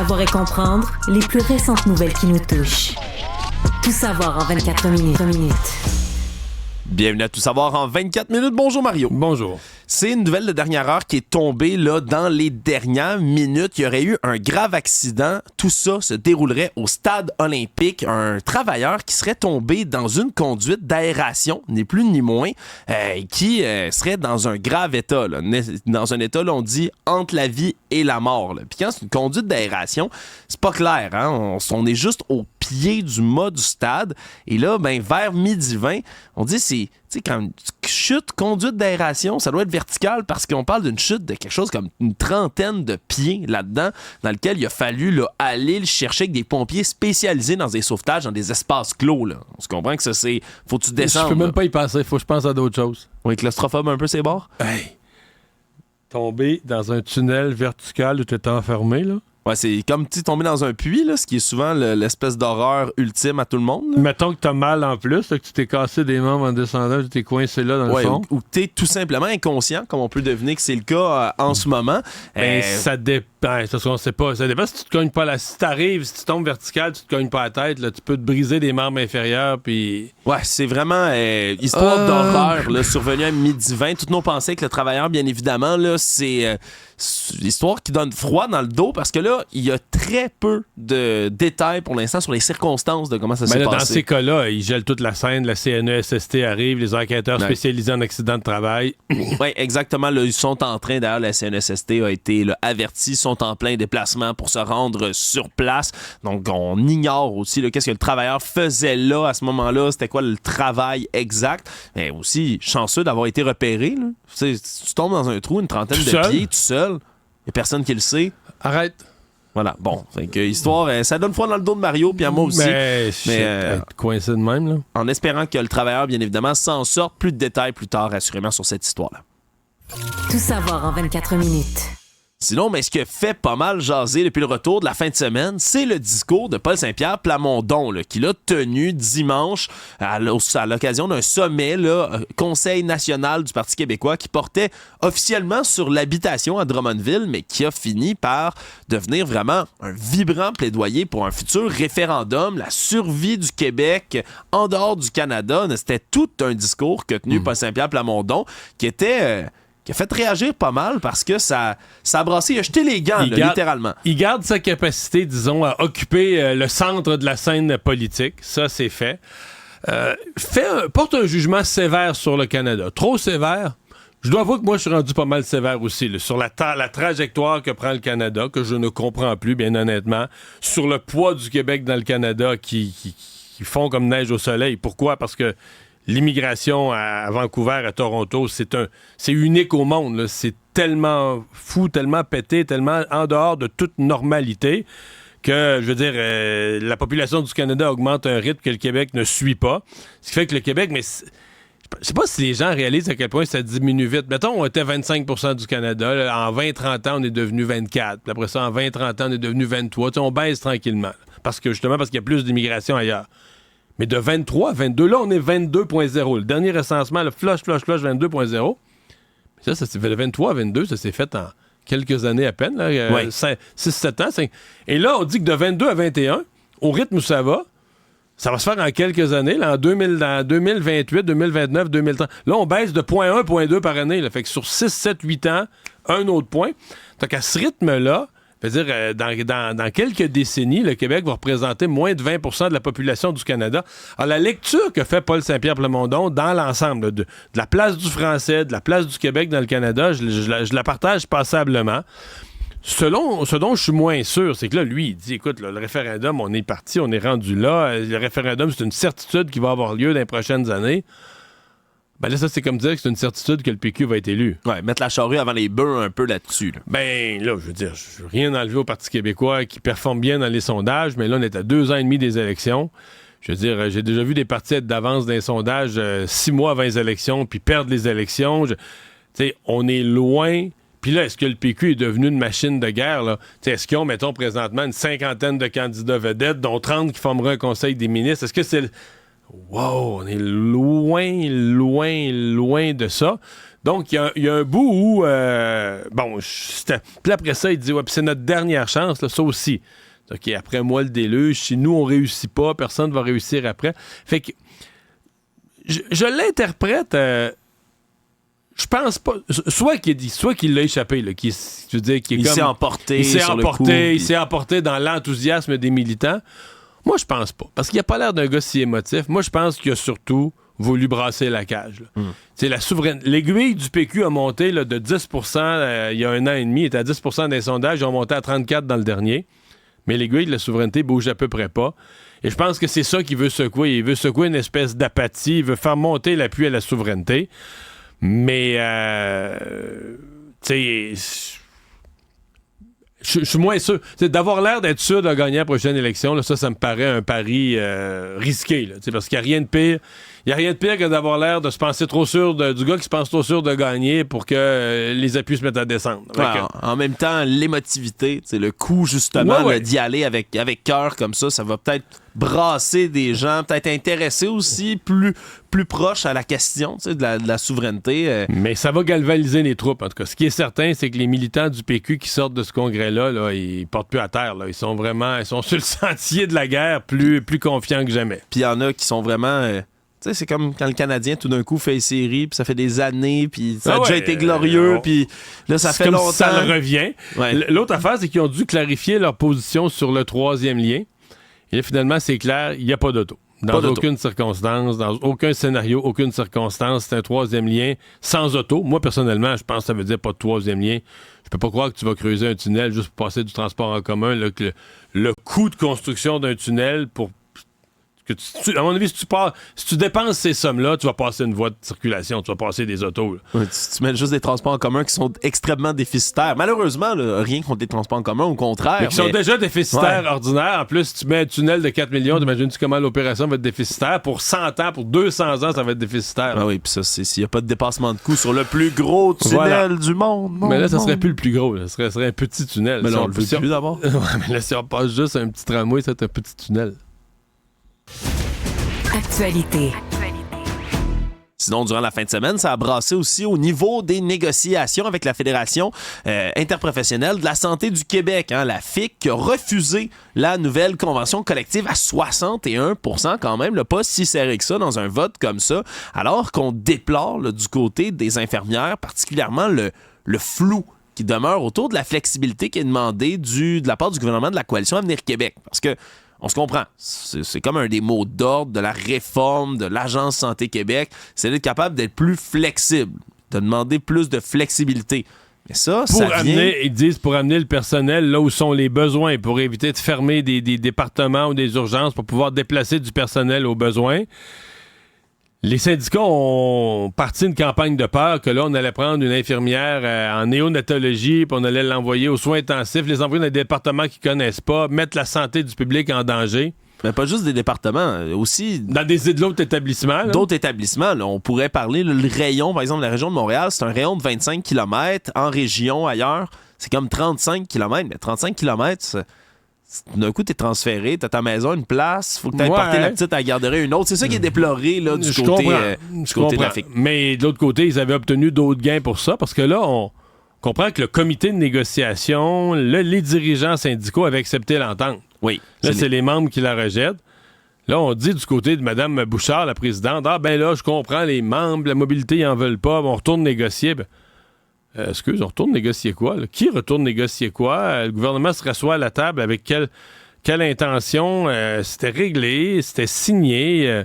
Savoir et comprendre les plus récentes nouvelles qui nous touchent. Tout savoir en 24 minutes. Bienvenue à Tout savoir en 24 minutes. Bonjour Mario. Bonjour. C'est une nouvelle de dernière heure qui est tombée là, dans les dernières minutes. Il y aurait eu un grave accident. Tout ça se déroulerait au stade olympique. Un travailleur qui serait tombé dans une conduite d'aération, ni plus ni moins, qui serait dans un grave état. Là. Dans un état, là, on dit entre la vie et la mort. Là. Puis quand c'est une conduite d'aération, c'est pas clair. Hein? On est juste au pied du mât du stade. Et là, ben, vers 12h20, on dit c'est... Tu sais, quand une chute, conduite d'aération, ça doit être vertical parce qu'on parle d'une chute de quelque chose comme une trentaine de pieds là-dedans, dans lequel il a fallu là, aller le chercher avec des pompiers spécialisés dans des sauvetages, dans des espaces clos. Là. On se comprend que ça, c'est... Faut que tu descendes. Je peux même pas y penser. Faut que je pense à d'autres choses. Oui, claustrophobe un peu, c'est bords. Hey! Tomber dans un tunnel vertical où tu es enfermé, là. Ouais, c'est comme tomber dans un puits, là, ce qui est souvent l'espèce d'horreur ultime à tout le monde. Là. Mettons que t'as mal en plus, là, que tu t'es cassé des membres en descendant, tu t'es coincé là dans le fond. Ou que t'es tout simplement inconscient, comme on peut deviner que c'est le cas en ce moment. Ben, ça dépend. On sait pas. Ça dépend si tu te cognes pas si t'arrives, si tu tombes vertical, tu te cognes pas la tête, là, tu peux te briser des membres inférieurs, puis... Ouais, c'est vraiment histoire d'horreur, là, survenue à 12h20. Toutes nos pensées que le travailleur, bien évidemment, là, c'est... l'histoire qui donne froid dans le dos parce que là, il y a très peu de détails pour l'instant sur les circonstances de comment ça s'est passé. Dans ces cas-là, ils gèlent toute la scène, la CNESST arrive, les enquêteurs spécialisés en accidents de travail. Oui, exactement. Là, ils sont en train, d'ailleurs, la CNESST a été avertie, sont en plein déplacement pour se rendre sur place. Donc, on ignore aussi qu'est-ce que le travailleur faisait là à ce moment-là, c'était quoi le travail exact. Mais aussi, chanceux d'avoir été repéré. Là. Si tu tombes dans un trou, une trentaine de pieds, tout seul, il n'y a personne qui le sait. Arrête. Voilà, bon, fait que histoire, ça donne froid dans le dos de Mario, puis à moi aussi. Mais coincé de même, là. En espérant que le travailleur, bien évidemment, s'en sorte. Plus de détails plus tard, assurément, sur cette histoire-là. Tout savoir en 24 minutes. Sinon, mais ce qui a fait pas mal jaser depuis le retour de la fin de semaine, c'est le discours de Paul Saint-Pierre Plamondon, qu'il a tenu dimanche à l'occasion d'un sommet, Conseil national du Parti québécois, qui portait officiellement sur l'habitation à Drummondville, mais qui a fini par devenir vraiment un vibrant plaidoyer pour un futur référendum, la survie du Québec en dehors du Canada. C'était tout un discours qu'a tenu Paul Saint-Pierre Plamondon, qui était... qui a fait réagir pas mal parce que ça a brassé, il a jeté les gants, littéralement. Il garde sa capacité, disons, à occuper le centre de la scène politique. Ça, c'est fait. Porte un jugement sévère sur le Canada. Trop sévère. Je dois avouer que moi, je suis rendu pas mal sévère aussi, sur la trajectoire que prend le Canada, que je ne comprends plus, bien honnêtement, sur le poids du Québec dans le Canada qui fond comme neige au soleil. Pourquoi? Parce que l'immigration à Vancouver, à Toronto, c'est unique au monde. Là. C'est tellement fou, tellement pété, tellement en dehors de toute normalité que, je veux dire, la population du Canada augmente à un rythme que le Québec ne suit pas. Ce qui fait que le Québec, mais je sais pas si les gens réalisent à quel point ça diminue vite. Mettons, on était 25% du Canada. Là, en 20-30 ans, on est devenu 24. Puis après ça, en 20-30 ans, on est devenu 23. T'sais, on baisse tranquillement. Parce qu'il y a plus d'immigration ailleurs. Mais de 23 à 22, là, on est 22.0. Le dernier recensement, le flush, 22.0. Ça s'est fait de 23 à 22, ça s'est fait en quelques années à peine. 6-7 ans. 5. Et là, on dit que de 22 à 21, au rythme où ça va se faire en quelques années, là, en 2028, 2029, 2030. Là, on baisse de 0.1, 0.2 par année. Là, fait que sur 6, 7, 8 ans, un autre point. Donc, à ce rythme-là, c'est-à-dire, dans quelques décennies, le Québec va représenter moins de 20% de la population du Canada. Alors, la lecture que fait Paul Saint-Pierre Plamondon dans l'ensemble de la place du français, de la place du Québec dans le Canada, je la partage passablement. Ce dont je suis moins sûr, c'est que là, lui, il dit, écoute, là, le référendum, on est parti, on est rendu là. Le référendum, c'est une certitude qui va avoir lieu dans les prochaines années. Ben là, ça, c'est comme dire que c'est une certitude que le PQ va être élu. Ouais, mettre la charrue avant les bœufs un peu là-dessus. Là. Ben là, je veux dire, je veux rien enlever au Parti québécois qui performe bien dans les sondages, mais là, on est à 2 ans et demi des élections. Je veux dire, j'ai déjà vu des partis être d'avance dans les sondages 6 mois avant les élections, puis perdre les élections. Tu sais, on est loin. Puis là, est-ce que le PQ est devenu une machine de guerre, là? T'sais, est-ce qu'ils ont, mettons, présentement une 50aine de candidats vedettes, dont 30 qui formeraient un conseil des ministres? Est-ce que c'est... Wow, on est loin de ça. Donc, il y a un bout où... Puis après ça, il dit, ouais, puis c'est notre dernière chance, là, ça aussi. OK, après moi, le déluge, si nous, on réussit pas, personne ne va réussir après. Fait que je l'interprète... je pense pas... Soit qu'il l'a échappé, là, il s'est emporté. Il s'est emporté dans l'enthousiasme des militants. Moi, je pense pas. Parce qu'il a pas l'air d'un gars si émotif. Moi, je pense qu'il a surtout voulu brasser la cage. L'aiguille du PQ a monté là, de 10% il y a 1 an et demi. Il était à 10% des sondages. Ils ont monté à 34% dans le dernier. Mais l'aiguille de la souveraineté bouge à peu près pas. Et je pense que c'est ça qu'il veut secouer. Il veut secouer une espèce d'apathie. Il veut faire monter l'appui à la souveraineté. Mais, tu sais... Je suis moins sûr. D'avoir l'air d'être sûr de gagner la prochaine élection, là, ça me paraît un pari risqué. Là, parce qu'il n'y a rien de pire. Il n'y a rien de pire que d'avoir l'air de se penser trop sûr du gars qui se pense trop sûr de gagner pour que les appuis se mettent à descendre. Ouais, en même temps, l'émotivité, le coup justement d'y aller avec cœur comme ça va peut-être brasser des gens, peut-être intéressés aussi, plus proches à la question de la souveraineté. Mais ça va galvaniser les troupes, en tout cas. Ce qui est certain, c'est que les militants du PQ qui sortent de ce congrès-là, là, ils portent plus à terre. Là. Ils sont sur le sentier de la guerre, plus confiants que jamais. Puis il y en a qui sont vraiment... tu sais, c'est comme quand le Canadien, tout d'un coup, fait une série, puis ça fait des années, puis ça a déjà été glorieux, puis là, ça fait longtemps. Si ça revient. Ouais. L'autre affaire, c'est qu'ils ont dû clarifier leur position sur le 3e lien. Et là, finalement, c'est clair, il n'y a pas d'auto. Dans aucune circonstance, dans aucun scénario, aucune circonstance, c'est un 3e lien sans auto. Moi, personnellement, je pense que ça veut dire pas de 3e lien. Je peux pas croire que tu vas creuser un tunnel juste pour passer du transport en commun, là, que le coût de construction d'un tunnel pour... à mon avis, si tu dépenses ces sommes-là, tu vas passer une voie de circulation, tu vas passer des autos. Ouais, tu mets juste des transports en commun qui sont extrêmement déficitaires. Malheureusement, là, rien contre les transports en commun, au contraire. Mais qui sont déjà déficitaires ordinaires. En plus, tu mets un tunnel de 4 millions, t'imagines-tu comment l'opération va être déficitaire? Pour 100 ans, pour 200 ans, ça va être déficitaire. Ah oui, puis ça, s'il n'y a pas de dépassement de coût sur le plus gros tunnel du monde. Mais là, ça serait plus le plus gros. Ça serait un petit tunnel. Mais là, on le veut plus d'abord. Ouais, mais là, si on passe juste un petit tramway, c'est un petit tunnel. Actualité. Sinon, durant la fin de semaine, ça a brassé aussi au niveau des négociations avec la Fédération interprofessionnelle de la santé du Québec, la FIC, qui a refusé la nouvelle convention collective à 61% quand même, là, pas si serré que ça dans un vote comme ça, alors qu'on déplore là, du côté des infirmières, particulièrement le flou qui demeure autour de la flexibilité qui est demandée de la part du gouvernement de la Coalition Avenir Québec. Parce que on se comprend. C'est comme un des mots d'ordre de la réforme de l'Agence Santé Québec. C'est d'être capable d'être plus flexible, de demander plus de flexibilité. Mais ça vient... Ils disent pour amener le personnel là où sont les besoins, pour éviter de fermer des départements ou des urgences pour pouvoir déplacer du personnel aux besoins. Les syndicats ont parti une campagne de peur que là, on allait prendre une infirmière en néonatologie puis on allait l'envoyer aux soins intensifs, les envoyer dans des départements qu'ils connaissent pas, mettre la santé du public en danger. Mais pas juste des départements, aussi... Dans d'autres établissements. Là. D'autres établissements. Là, on pourrait parler, le rayon, par exemple, la région de Montréal, c'est un rayon de 25 km. En région, ailleurs, c'est comme 35 km. Mais 35 km, d'un coup, t'es transféré, t'as ta maison, une place, faut que t'ailles porter la petite à la garderie, une autre. C'est ça qui est déploré là, du côté de la FIC. Mais de l'autre côté, ils avaient obtenu d'autres gains pour ça, parce que là, on comprend que le comité de négociation, les dirigeants syndicaux avaient accepté l'entente. Oui. Là, c'est les membres qui la rejettent. Là, on dit du côté de Mme Bouchard, la présidente, là, je comprends, les membres, la mobilité, ils en veulent pas, on retourne négocier. On retourne négocier quoi? Là? Qui retourne négocier quoi? Le gouvernement se rassoit à la table avec quelle intention? C'était réglé, c'était signé.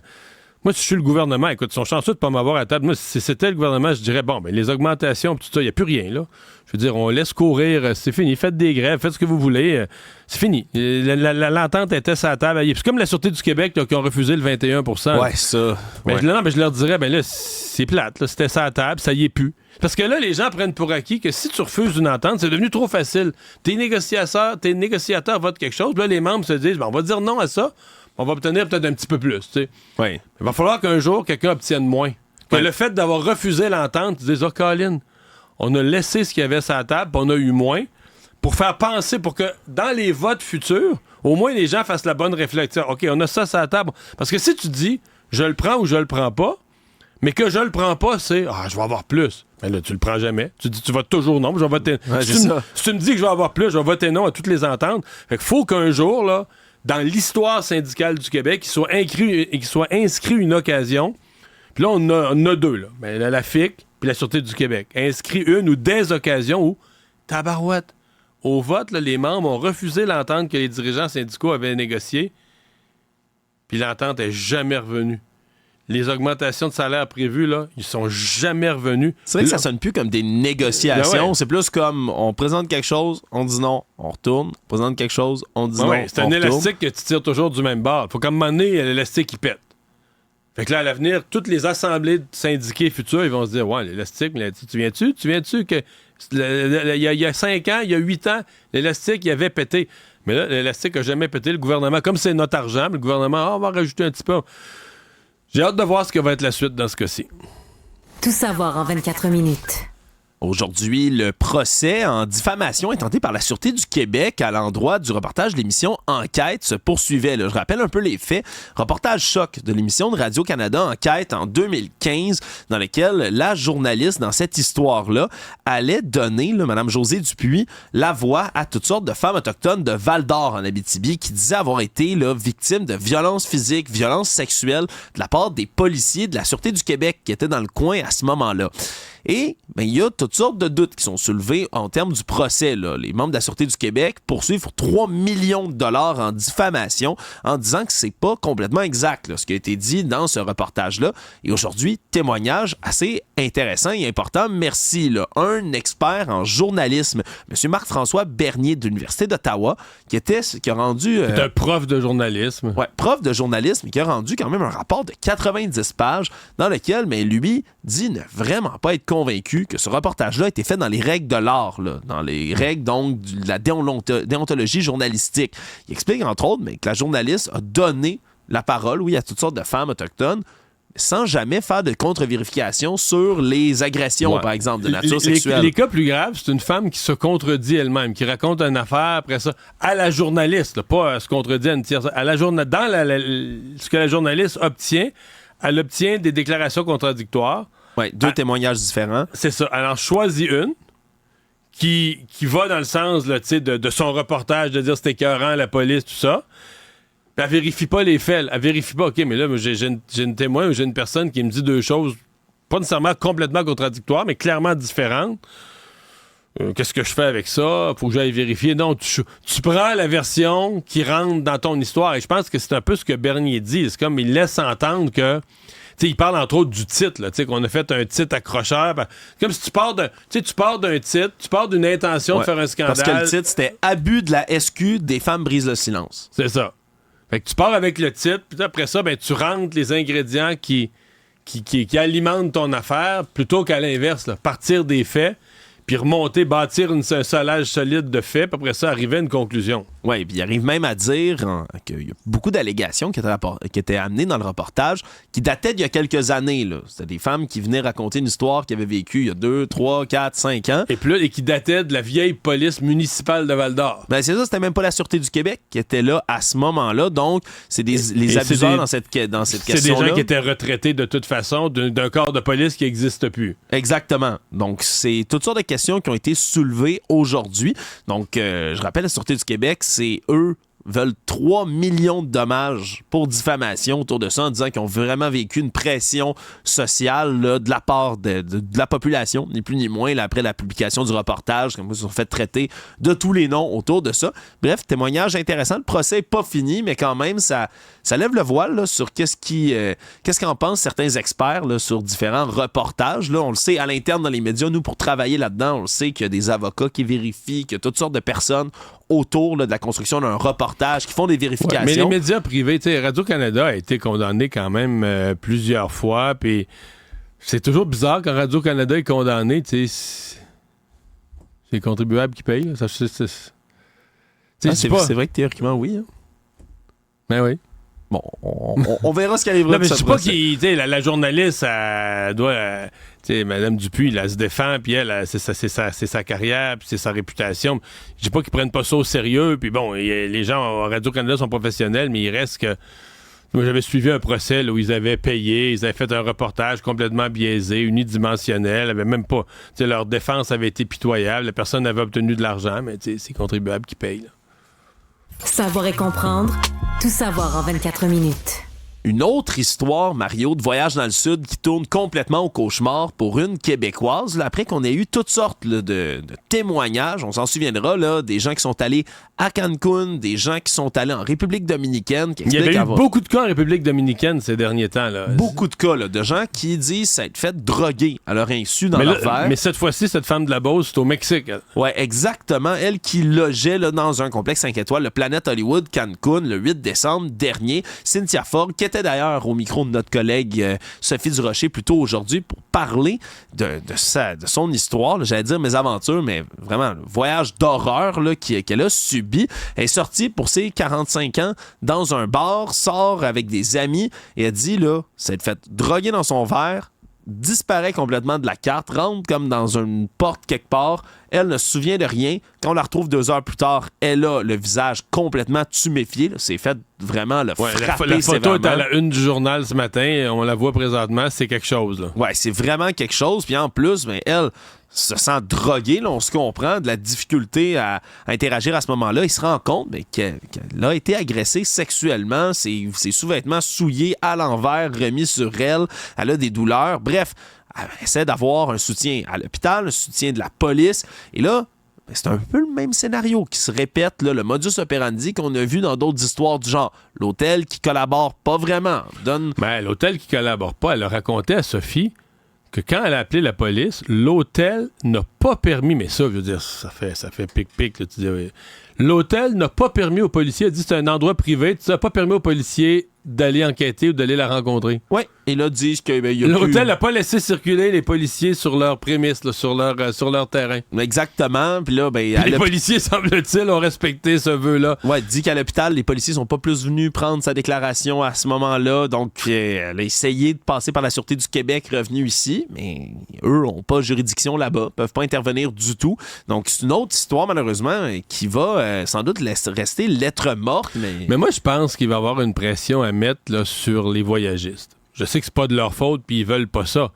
Moi, si je suis le gouvernement, écoute, ils sont chanceux de ne pas m'avoir à la table. Moi, si c'était le gouvernement, je dirais, les augmentations, tout ça, il n'y a plus rien, là. Je veux dire, on laisse courir, c'est fini. Faites des grèves, faites ce que vous voulez. C'est fini. L'entente était sur la table. C'est comme la Sûreté du Québec là, qui ont refusé le 21%. Ouais, ça. Mais je leur dirais, là, c'est plate. Là, c'était sur la table, ça y est plus. Parce que là, les gens prennent pour acquis que si tu refuses une entente, c'est devenu trop facile. Tes négociateurs votent quelque chose, là, les membres se disent, on va dire non à ça, on va obtenir peut-être un petit peu plus. Tu sais. Oui. Il va falloir qu'un jour, quelqu'un obtienne moins. Que le fait d'avoir refusé l'entente, tu dises, Colin, on a laissé ce qu'il y avait sur la table, puis on a eu moins, pour faire penser, pour que dans les votes futurs, au moins les gens fassent la bonne réflexion. OK, on a ça sur la table. Parce que si tu dis, je le prends ou je le prends pas. Mais que je le prends pas, c'est je vais avoir plus. Mais là, tu le prends jamais. Tu dis, tu votes toujours non. Je vais voter. Ouais, si tu me dis que je vais avoir plus, je vais voter non à toutes les ententes. Fait qu'il faut qu'un jour, là, dans l'histoire syndicale du Québec, il soit inscrit une occasion. Puis là, on a deux, là. Ben, la FIC puis la Sûreté du Québec. Inscrit une ou des occasions où, tabarouette, au vote, là, les membres ont refusé l'entente que les dirigeants syndicaux avaient négociée. Puis l'entente est jamais revenue. Les augmentations de salaire prévues, là, ils sont jamais revenus. C'est vrai que ça sonne plus comme des négociations. Ben ouais. C'est plus comme on présente quelque chose, on dit non, on retourne. On présente quelque chose, on dit non, c'est un on retourne. élastique que tu tires toujours du même bord. Faut qu'à un moment donné, l'élastique, il pète. Fait que là, à l'avenir, toutes les assemblées syndiquées futures, ils vont se dire, ouais, l'élastique, tu viens-tu que il y a 5 ans, il y a 8 ans, l'élastique, il avait pété. Mais là, l'élastique n'a jamais pété. Le gouvernement, comme c'est notre argent, le gouvernement, on va rajouter un petit peu. J'ai hâte de voir ce que va être la suite dans ce cas-ci. Tout savoir en 24 minutes. Aujourd'hui, le procès en diffamation intenté par la Sûreté du Québec à l'endroit du reportage de l'émission Enquête se poursuivait. Là, je rappelle un peu les faits. Reportage choc de l'émission de Radio-Canada Enquête en 2015, dans lequel la journaliste dans cette histoire-là allait donner, Mme Josée Dupuis, la voix à toutes sortes de femmes autochtones de Val-d'Or en Abitibi qui disaient avoir été victimes de violences physiques, violences sexuelles de la part des policiers de la Sûreté du Québec qui étaient dans le coin à ce moment-là. Et il y a toutes sortes de doutes qui sont soulevés en termes du procès. Là. Les membres de la Sûreté du Québec poursuivent pour 3 millions de dollars en diffamation en disant que c'est pas complètement exact là, ce qui a été dit dans ce reportage-là. Et aujourd'hui, témoignage assez intéressant et important. Merci. Là. Un expert en journalisme, M. Marc-François Bernier de l'Université d'Ottawa, qui a rendu... C'est un prof de journalisme. Ouais, prof de journalisme, qui a rendu quand même un rapport de 90 pages dans lequel, lui, dit ne vraiment pas être convaincu que ce reportage-là a été fait dans les règles de l'art, là, dans les règles donc de la déontologie journalistique. Il explique entre autres que la journaliste a donné la parole, oui, à toutes sortes de femmes autochtones, sans jamais faire de contre-vérification sur les agressions, par exemple, de nature sexuelle. Les cas plus graves, c'est une femme qui se contredit elle-même, qui raconte une affaire, après ça, à la journaliste, là, pas se contredit à une tierce, à la dans ce que la journaliste obtient, elle obtient des déclarations contradictoires. Oui, deux témoignages différents. C'est ça. Elle en choisit une qui va dans le sens là, de son reportage, de dire c'était écœurant, la police, tout ça. Puis elle vérifie pas les faits. Elle vérifie pas, OK, mais là, j'ai une témoin ou j'ai une personne qui me dit deux choses pas nécessairement complètement contradictoires, mais clairement différentes. Qu'est-ce que je fais avec ça? Faut que j'aille vérifier. Non, tu prends la version qui rentre dans ton histoire. Et je pense que c'est un peu ce que Bernier dit. C'est comme il laisse entendre que... T'sais, il parle entre autres du titre, là, qu'on a fait un titre accrocheur. Comme si tu pars d'un titre, tu pars d'une intention de faire un scandale. Parce que le titre, c'était « Abus de la SQ, des femmes brisent le silence ». C'est ça. Fait que tu pars avec le titre, puis après ça, tu rentres les ingrédients qui alimentent ton affaire, plutôt qu'à l'inverse, là, partir des faits, puis remonter, bâtir un solage solide de faits, puis après ça, arriver à une conclusion. Oui, puis il arrive même à dire qu'il y a beaucoup d'allégations qui étaient amenées dans le reportage qui dataient d'il y a quelques années. Là. C'était des femmes qui venaient raconter une histoire qu'ils avaient vécue il y a 2, 3, 4, 5 ans. Et qui dataient de la vieille police municipale de Val-d'Or. Ben c'est ça, c'était même pas la Sûreté du Québec qui était là à ce moment-là. Donc, c'est les abuseurs dans cette question-là. C'est des gens qui étaient retraités de toute façon d'un corps de police qui n'existe plus. Exactement. Donc, c'est toutes sortes de questions qui ont été soulevées aujourd'hui. Donc, je rappelle, la Sûreté du Québec, c'est eux veulent 3 millions de dommages pour diffamation autour de ça en disant qu'ils ont vraiment vécu une pression sociale là, de la part de la population, ni plus ni moins, là, après la publication du reportage, comme ils se sont fait traiter de tous les noms autour de ça. Bref, témoignage intéressant. Le procès n'est pas fini, mais quand même, ça lève le voile là, sur qu'est-ce qu'en pensent certains experts là, sur différents reportages. Là, on le sait à l'interne dans les médias, nous, pour travailler là-dedans, on le sait qu'il y a des avocats qui vérifient, qu'il y a toutes sortes de personnes autour là, de la construction d'un reportage qui font des vérifications. Ouais, mais les médias privés, Radio-Canada a été condamné quand même plusieurs fois, puis c'est toujours bizarre quand Radio-Canada est condamné, c'est les contribuables qui payent. Là. C'est vrai que théoriquement, oui. Hein? Ben oui. Bon, on verra ce qui arrivera. Non, mais je sais pas qui, la journaliste, elle doit, Mme Dupuis, elle se défend, puis elle, c'est sa carrière, puis c'est sa réputation. Je dis pas qu'ils prennent pas ça au sérieux, puis bon, les gens à Radio-Canada sont professionnels, mais il reste que Moi, j'avais suivi un procès là, où ils avaient payé, ils avaient fait un reportage complètement biaisé, unidimensionnel, avaient même pas... Leur défense avait été pitoyable, la personne avait obtenu de l'argent, mais c'est les contribuables qui payent. Là. Savoir et comprendre, tout savoir en 24 minutes. Une autre histoire, Mario, de voyage dans le Sud qui tourne complètement au cauchemar pour une Québécoise, là, après qu'on ait eu toutes sortes là, de témoignages. On s'en souviendra, là, des gens qui sont allés à Cancun, des gens qui sont allés en République dominicaine. Qui il y avait eu beaucoup de cas en République dominicaine ces derniers temps. Là. Beaucoup de cas là, de gens qui disent s'être fait droguer à leur insu dans leur verre. Mais cette fois-ci, cette femme de la Beauce, c'est au Mexique. Oui, exactement. Elle qui logeait là, dans un complexe 5 étoiles, le Planet Hollywood Cancun, le 8 décembre dernier. Cynthia Ford, qui était d'ailleurs au micro de notre collègue Sophie Durocher plus tôt aujourd'hui pour parler de son histoire, là, j'allais dire mes aventures, mais vraiment le voyage d'horreur là, qu'elle a subi. Elle est sortie pour ses 45 ans dans un bar, sort avec des amis et elle dit là, s'est fait droguer dans son verre, disparaît complètement de la carte, rentre comme dans une porte quelque part. Elle ne se souvient de rien. Quand on la retrouve 2 heures plus tard, elle a le visage complètement tuméfié. Là. C'est fait vraiment le frapper la photo est à sévèrement. la une du journal ce matin. On la voit présentement. C'est quelque chose. Là. Ouais, c'est vraiment quelque chose. Puis en plus, ben, elle se sent droguée. Là, on se comprend de la difficulté à interagir à ce moment-là. Il se rend compte qu'elle a été agressée sexuellement. Ses sous-vêtements souillés à l'envers, remis sur elle. Elle a des douleurs. Bref, elle essaie d'avoir un soutien à l'hôpital, un soutien de la police. Et là, c'est un peu le même scénario qui se répète, là, le modus operandi qu'on a vu dans d'autres histoires du genre. L'hôtel qui collabore pas vraiment. L'hôtel qui collabore pas, elle a raconté à Sophie que quand elle a appelé la police, l'hôtel n'a pas permis, mais ça, je veux dire, ça fait pic-pic, là, tu dis, oui. L'hôtel n'a pas permis aux policiers, elle dit c'est un endroit privé, ça n'a pas permis aux policiers d'aller enquêter ou d'aller la rencontrer. Oui, et là, disent que l'hôtel n'a pas laissé circuler les policiers sur leurs prémices, là, sur leur terrain. Exactement. Puis là, les policiers, semble-t-il, ont respecté ce vœu-là. Ouais, dit qu'à l'hôpital, les policiers sont pas plus venus prendre sa déclaration à ce moment-là. Donc, elle a essayé de passer par la Sûreté du Québec, revenu ici, mais eux n'ont pas juridiction là-bas, peuvent pas intervenir du tout. Donc, c'est une autre histoire, malheureusement, qui va sans doute rester lettre morte. Mais moi, je pense qu'il va y avoir une pression à mettre là, sur les voyagistes. Je sais que c'est pas de leur faute puis ils veulent pas ça.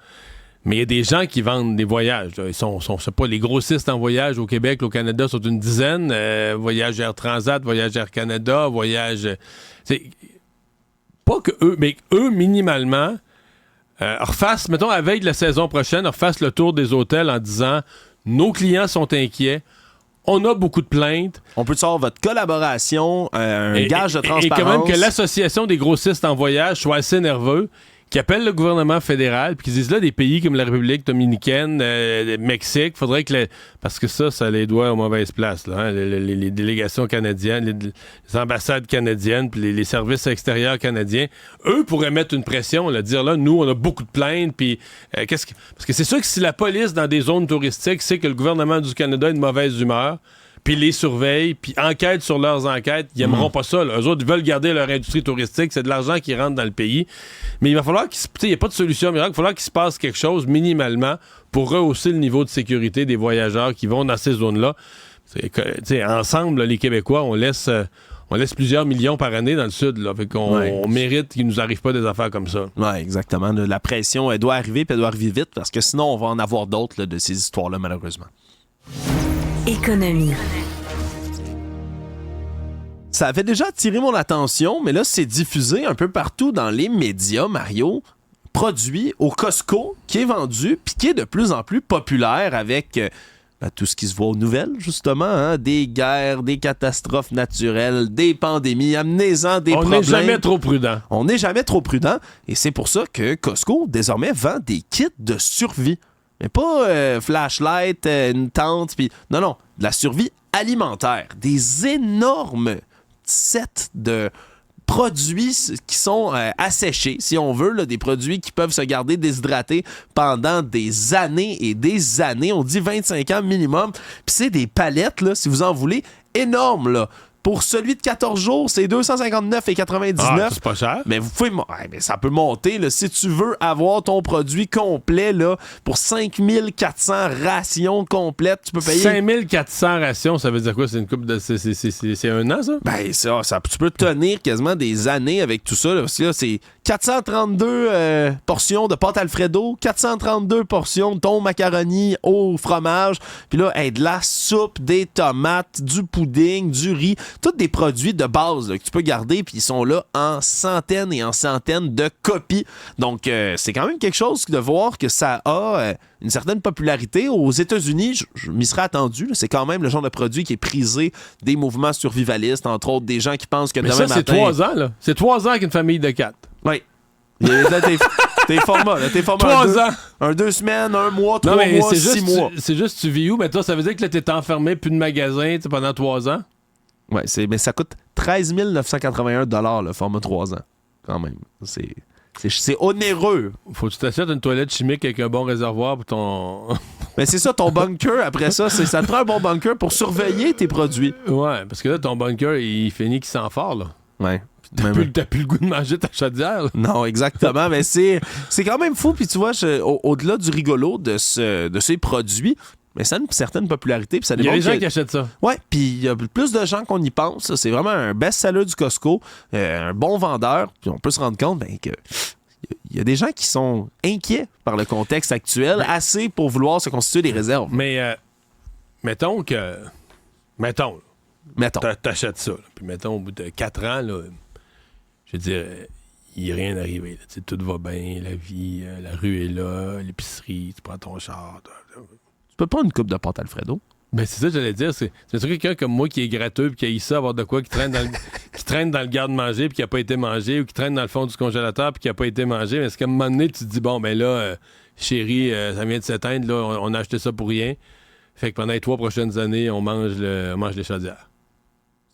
Mais il y a des gens qui vendent des voyages. Là. Ils sont c'est pas les grossistes en voyage au Québec, au Canada sont une dizaine. Voyage Air Transat, Voyage Air Canada, Voyage... C'est pas que eux, mais eux, minimalement, refassent, mettons, à la veille de la saison prochaine, refassent le tour des hôtels en disant « Nos clients sont inquiets. On a beaucoup de plaintes. On peut savoir votre collaboration, un gage de transparence. Et quand même que l'Association des grossistes en voyage soit assez nerveux, qui appelle le gouvernement fédéral, puis qui disent là, des pays comme la République dominicaine, le Mexique, faudrait que... Parce que ça les doit aux mauvaises places, là, hein, les délégations canadiennes, les ambassades canadiennes, puis les services extérieurs canadiens, eux pourraient mettre une pression, là, dire là, nous, on a beaucoup de plaintes, puis parce que c'est sûr que si la police, dans des zones touristiques, sait que le gouvernement du Canada est de mauvaise humeur, puis les surveillent, puis enquêtent sur leurs enquêtes. Ils n'aimeront pas ça. Là. Eux autres, ils veulent garder leur industrie touristique. C'est de l'argent qui rentre dans le pays. Mais il va falloir il n'y a pas de solution miracle. Il va falloir qu'il se passe quelque chose minimalement pour rehausser le niveau de sécurité des voyageurs qui vont dans ces zones-là. Ensemble, là, les Québécois, on laisse plusieurs millions par année dans le Sud. Là. Fait qu'on on mérite qu'il ne nous arrive pas des affaires comme ça. Oui, exactement. La pression, elle doit arriver, puis elle doit arriver vite, parce que sinon, on va en avoir d'autres là, de ces histoires-là, malheureusement. Économie. Ça avait déjà attiré mon attention, mais là, c'est diffusé un peu partout dans les médias, Mario. Produit au Costco, qui est vendu, puis qui est de plus en plus populaire avec tout ce qui se voit aux nouvelles, justement. Hein? Des guerres, des catastrophes naturelles, des pandémies, amenez-en des problèmes. On n'est jamais trop prudent. On n'est jamais trop prudent. Et c'est pour ça que Costco, désormais, vend des kits de survie. Mais pas flashlight, une tente, puis... Non, de la survie alimentaire. Des énormes sets de produits qui sont asséchés, si on veut, là, des produits qui peuvent se garder déshydratés pendant des années et des années. On dit 25 ans minimum. Puis c'est des palettes, là, si vous en voulez, énormes, là, Pour celui de 14 jours, c'est 259,99. Ah, c'est pas cher. Mais vous pouvez... mais ça peut monter. Là, si tu veux avoir ton produit complet là, pour 5400 rations complètes, tu peux payer... 5400 rations, ça veut dire quoi? C'est une coupe de... C'est un an, ça? Ben, ça, tu peux tenir quasiment des années avec tout ça. Là, parce que là, c'est 432 portions de pâte Alfredo, 432 portions de thon macaroni au fromage, puis là, de la soupe, des tomates, du pudding, du riz, tous des produits de base là, que tu peux garder, puis ils sont là en centaines et en centaines de copies. Donc, c'est quand même quelque chose de voir que ça a une certaine popularité. Aux États-Unis, je m'y serais attendu. Là, c'est quand même le genre de produit qui est prisé des mouvements survivalistes, entre autres des gens qui pensent que mais demain ça, matin... c'est 3 ans, là. C'est 3 ans qu'une famille de 4. Oui. Là, t'es format. Là, t'es format 3 ans. 2 semaines, 1 mois, 3 mais mois, c'est 6 mois. C'est juste, tu vis où? Mais toi, ça veut dire que là, t'es enfermé, plus de magasin pendant 3 ans? Ouais, mais ça coûte 13 981 $ le format 3 ans. Quand même. C'est onéreux. Faut que tu t'achètes une toilette chimique avec un bon réservoir pour ton... Mais c'est ça, ton bunker, après ça, ça te prend un bon bunker pour surveiller tes produits. Ouais, parce que là, ton bunker, il finit qu'il sent fort, là. Ouais. T'as plus le goût de manger ta chaudière, là. Non, exactement. Mais c'est quand même fou. Puis tu vois, au-delà du rigolo de ces produits, mais ça a une certaine popularité. Il y a des gens qui achètent ça. Ouais, puis il y a plus de gens qu'on y pense. C'est vraiment un best-seller du Costco, un bon vendeur. Puis on peut se rendre compte que il y a des gens qui sont inquiets par le contexte actuel, assez pour vouloir se constituer des réserves. Mais mettons, t'achètes ça. Là. Puis mettons, au bout de 4 ans, là, je veux dire, il n'y a rien arrivé. Là. Tout va bien, la vie, la rue est là, l'épicerie, tu prends ton char. Tu peux pas une coupe de pâte Alfredo? Ben c'est ça que j'allais dire. C'est quelqu'un comme moi qui est gratteux puis qui a eu ça, avoir de quoi, qui traîne dans le garde-manger puis qui n'a pas été mangé, ou qui traîne dans le fond du congélateur puis qui n'a pas été mangé. Mais est-ce qu'à un moment donné, tu te dis, bon, ben là, chérie, ça vient de s'éteindre, là, on a acheté ça pour rien. Fait que pendant les 3 prochaines années, on mange les chaudières.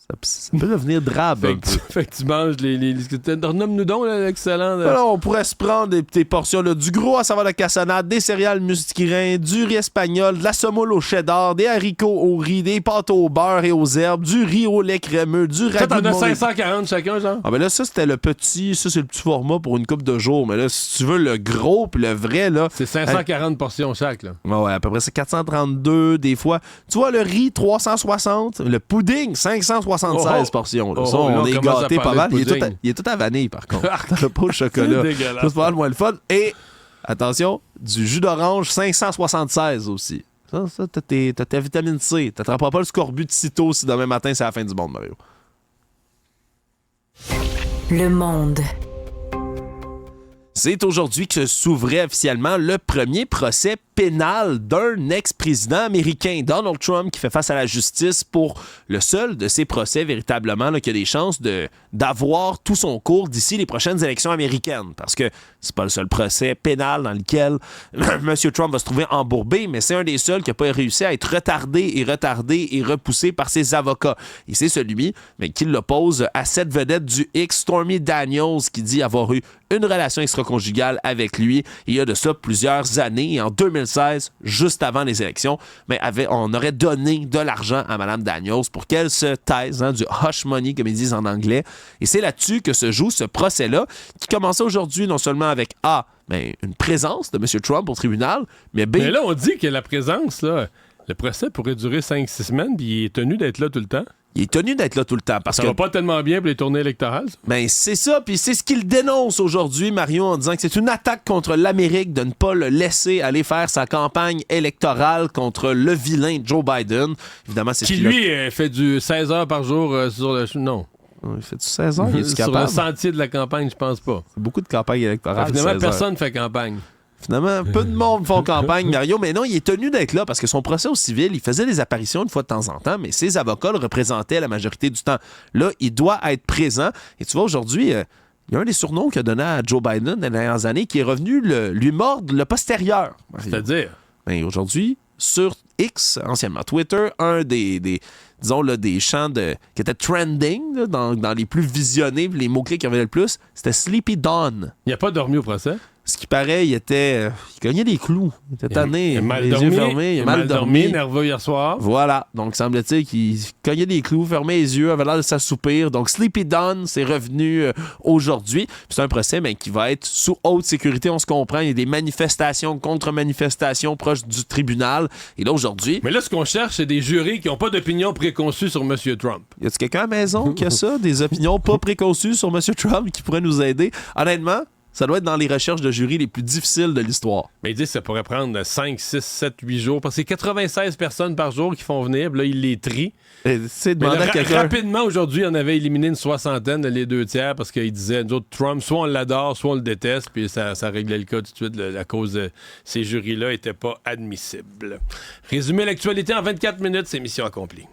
Ça peut devenir drabe un peu. Fait que tu manges Renomme-nous donc l'excellent. Alors, on pourrait se prendre des portions, là, du gros à saveur de cassonade, des céréales musquirain, du riz espagnol, de la semoule au cheddar, des haricots au riz, des pâtes au beurre et aux herbes, du riz au lait crémeux, du ragoût. Ça, t'en as 540 chacun, genre? Ah, ben là, ça, c'était le petit format pour une coupe de jours. Mais là, si tu veux le gros puis le vrai, là. C'est 540 portions chaque, là. Ouais, à peu près, c'est 432 des fois. Tu vois, le riz, 360. Le pudding, 576 portions. Là. Ça, on est gâtés pas mal. Il est tout à vanille, par contre. T'as pas au chocolat. Ça, c'est pas mal moins le fun. Et, attention, du jus d'orange, 576 aussi. Ça, t'as ta vitamine C. T'attraperas pas le scorbut de sitôt si demain matin, c'est la fin du monde, Mario. Le Monde. C'est aujourd'hui que s'ouvrait officiellement le premier procès pénal d'un ex-président américain, Donald Trump, qui fait face à la justice pour le seul de ces procès véritablement là, qui a des chances d'avoir tout son cours d'ici les prochaines élections américaines. Parce que c'est pas le seul procès pénal dans lequel M. Trump va se trouver embourbé, mais c'est un des seuls qui n'a pas réussi à être retardé et repoussé par ses avocats. Et c'est celui qui l'oppose à cette vedette du X, Stormy Daniels, qui dit avoir eu une relation extra-conjugale avec lui il y a de ça plusieurs années. Et en 2016, juste avant les élections, on aurait donné de l'argent à Mme Daniels pour qu'elle se taise, du hush money, comme ils disent en anglais. Et c'est là-dessus que se joue ce procès-là, qui commençait aujourd'hui non seulement avec une présence de M. Trump au tribunal, mais B... Mais là, on dit que la présence, là, le procès pourrait durer 5-6 semaines, puis il est tenu d'être là tout le temps. Il est tenu d'être là tout le temps. Parce ça que va pas tellement bien pour les tournées électorales. Ben, c'est ça, puis c'est ce qu'il dénonce aujourd'hui, Mario, en disant que c'est une attaque contre l'Amérique de ne pas le laisser aller faire sa campagne électorale contre le vilain Joe Biden. Évidemment, c'est qui, lui, fait du 16 heures par jour sur le... Non. Il fait du 16 heures, il est sur le sentier de la campagne, je pense pas. C'est beaucoup de campagnes électorales. Finalement, personne fait campagne. Finalement, peu de monde font campagne, Mario, mais non, il est tenu d'être là parce que son procès au civil, il faisait des apparitions une fois de temps en temps, mais ses avocats le représentaient la majorité du temps. Là, il doit être présent. Et tu vois, aujourd'hui, il y a un des surnoms qu'il a donné à Joe Biden dans les dernières années qui est revenu lui mordre le postérieur. C'est-à-dire? Ben, aujourd'hui, sur X, anciennement Twitter, un des champs qui étaient trending dans les plus visionnés, les mots-clés qui revenaient le plus, c'était Sleepy Dawn. Il n'a pas dormi au procès? Ce qui paraît, il cognait des clous. Il était tanné. Il a mal les dormi. yeux fermés. Il a mal dormi. Nerveux hier soir. Voilà. Donc, semble-t-il qu'il cognait des clous, fermait les yeux, avait l'air de s'assoupir. Donc, Sleepy Don, c'est revenu aujourd'hui. Puis c'est un procès qui va être sous haute sécurité. On se comprend. Il y a des manifestations, contre-manifestations proches du tribunal. Et là, aujourd'hui... Mais là, ce qu'on cherche, c'est des jurys qui n'ont pas d'opinion préconçue sur M. Trump. Y a-t-il quelqu'un à la maison qui a ça? Des opinions pas préconçues sur M. Trump qui pourrait nous aider? Honnêtement, ça doit être dans les recherches de jury les plus difficiles de l'histoire. Mais il dit que ça pourrait prendre 5, 6, 7, 8 jours. Parce que c'est 96 personnes par jour qui font venir. Puis là, il les trie. Rapidement, aujourd'hui, on avait éliminé une soixantaine, les 2/3, parce qu'il disait, nous autres, Trump, soit on l'adore, soit on le déteste. Puis ça réglait le cas tout de suite. La cause de ces jurys-là n'était pas admissible. Résumer l'actualité en 24 minutes, c'est mission accomplie.